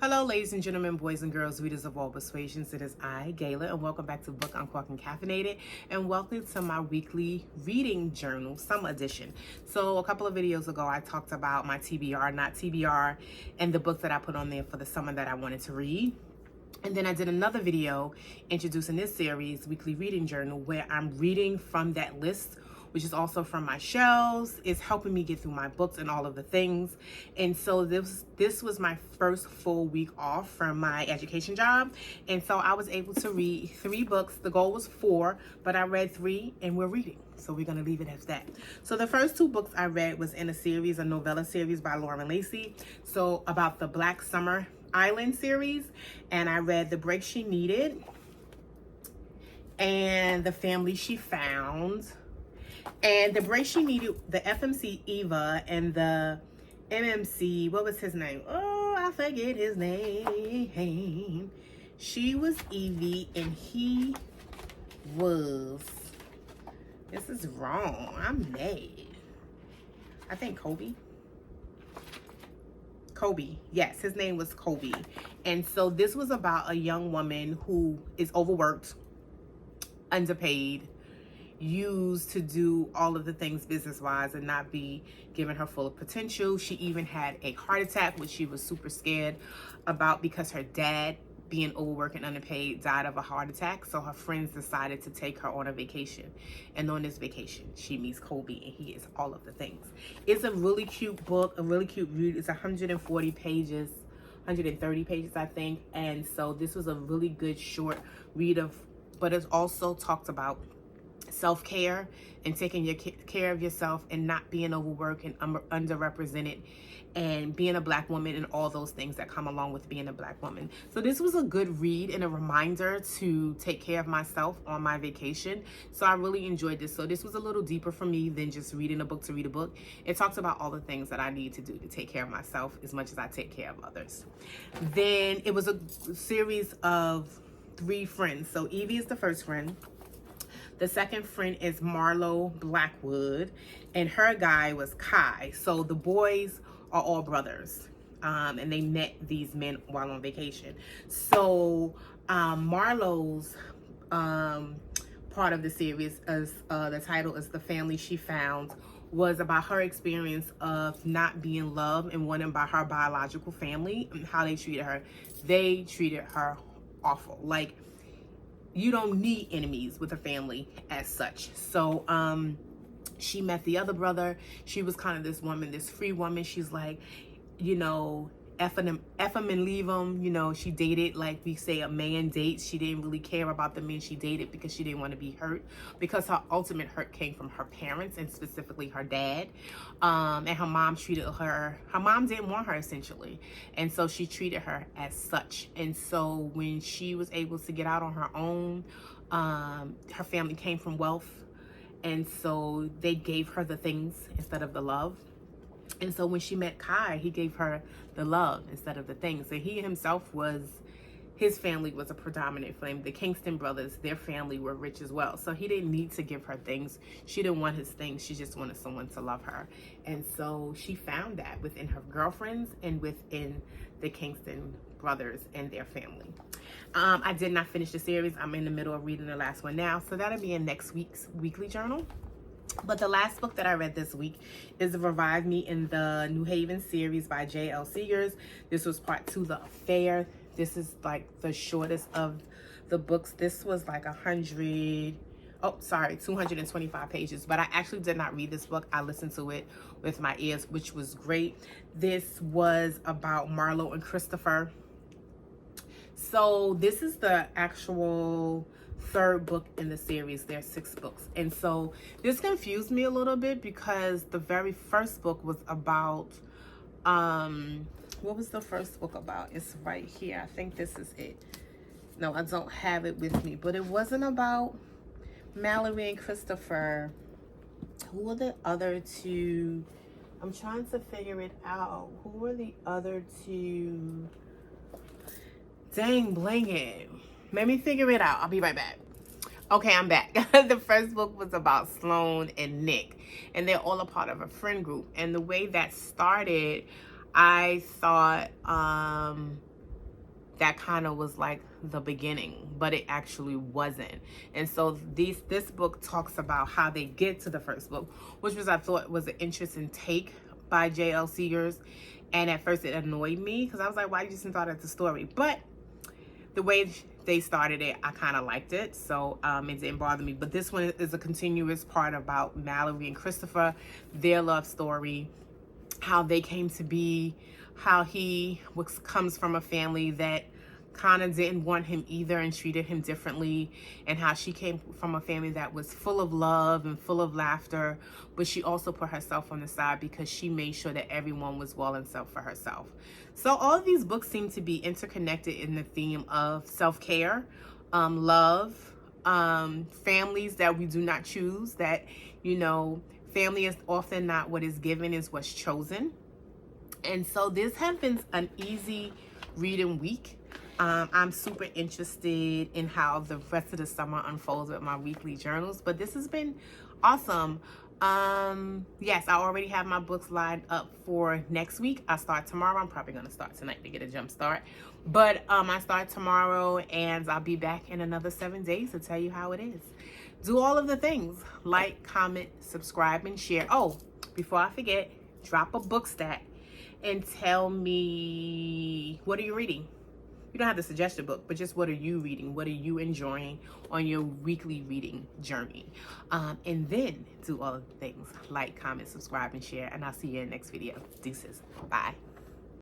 Hello, ladies and gentlemen, boys and girls, readers of all persuasions. It is I, Gayla, and welcome back to Book Uncorked and Caffeinated, and welcome to my weekly reading journal, summer edition. So a couple of videos ago, I talked about my TBR, not TBR, and the book that I put on there for the summer that I wanted to read. And then I did another video introducing this series, Weekly Reading Journal, where I'm reading from that list, which is also from my shelves. It's helping me get through my books and all of the things. And so this was my first full week off from my education job. And so I was able to read 3 books. The goal was 4, but I read 3 and we're reading. So we're gonna leave it as that. So the first 2 books I read was in a series, a novella series by Lauren Lacey. So about the Black Summer Island series. And I read The Break She Needed and The Family She Found. And The Break She Needed, the FMC Eva, and the MMC, what was his name? Oh, I forget his name. She was Evie and he was, this is wrong, I'm mad. I think Kobe, yes, his name was Kobe. And so this was about a young woman who is overworked, underpaid, used to do all of the things business-wise and not be given her full potential. She even had a heart attack, which she was super scared about because her dad, being overworked and underpaid, died of a heart attack. So her friends decided to take her on a vacation. And on this vacation, she meets Kobe and he is all of the things. It's a really cute book, a really cute read. It's 140 pages, 130 pages, I think. And so this was a really good short read but it also talked about self-care and taking care of yourself and not being overworked and underrepresented and being a Black woman and all those things that come along with being a Black woman. So this was a good read and a reminder to take care of myself on my vacation. So I really enjoyed this. So this was a little deeper for me than just reading a book to read a book. It talks about all the things that I need to do to take care of myself as much as I take care of others. Then it was a series of 3 friends. So Evie is the first friend. The second friend is Marlo Blackwood, and her guy was Kai. So the boys are all brothers, and they met these men while on vacation. So Marlo's part of the series, is the title is The Family She Found, was about her experience of not being loved and wanted by her biological family and how they treated her. They treated her awful. Like, you don't need enemies with a family as such. So she met the other brother. She was kind of this woman, this free woman. She's like, you know, F them and leave them. You know, she dated, like we say, a man dates. She didn't really care about the men she dated because she didn't want to be hurt, because her ultimate hurt came from her parents and specifically her dad. And her mom treated her mom didn't want her, essentially. And so she treated her as such. And so when she was able to get out on her own, her family came from wealth. And so they gave her the things instead of the love. And so when she met Kai, he gave her the love instead of the things. And he himself his family was a predominant family. The Kingston brothers, their family were rich as well. So he didn't need to give her things. She didn't want his things. She just wanted someone to love her. And so she found that within her girlfriends and within the Kingston brothers and their family. I did not finish the series. I'm in the middle of reading the last one now. So that'll be in next week's weekly journal. But the last book that I read this week is Revive Me in the New Haven series by J.L. Seegers. This was part 2, The Affair. This is like the shortest of the books. This was like 225 pages. But I actually did not read this book. I listened to it with my ears, which was great. This was about Marlo and Christopher. So this is the actual 3rd book in the series. There's 6 books. And so this confused me a little bit because the very first book was about, what was the first book about? It's right here. I think this is it. No, I don't have it with me, but it wasn't about Mallory and Christopher. Who were the other 2? I'm trying to figure it out. Who were the other 2? Dang, bling it. Let me figure it out. I'll be right back. Okay, I'm back. The first book was about Sloan and Nick, and they're all a part of a friend group. And the way that started, I thought that kind of was like the beginning, but it actually wasn't. And so this book talks about how they get to the first book, which was, I thought, was an interesting take by J.L. Seegers. And at first it annoyed me because I was like, why you just thought of the story? But the way they started it, I kind of liked it, so it didn't bother me. But this one is a continuous part about Mallory and Christopher, their love story, how they came to be, how he comes from a family that kind of didn't want him either and treated him differently, and how she came from a family that was full of love and full of laughter, but she also put herself on the side because she made sure that everyone was well and self for herself. So all of these books seem to be interconnected in the theme of self-care, love, families that we do not choose, that, you know, family is often not what is given, is what's chosen. And so this has been an easy reading week. I'm super interested in how the rest of the summer unfolds with my weekly journals, but this has been awesome. Yes, I already have my books lined up for next week. I start tomorrow. I'm probably going to start tonight to get a jump start, but I start tomorrow, and I'll be back in another 7 days to tell you how it is. Do all of the things: like, comment, subscribe, and share. Oh, before I forget, drop a book stat and tell me, what are you reading? You don't have to suggest a book, but just what are you reading? What are you enjoying on your weekly reading journey? And then do all of the things: like, comment, subscribe, and share. And I'll see you in the next video. Deuces. Bye.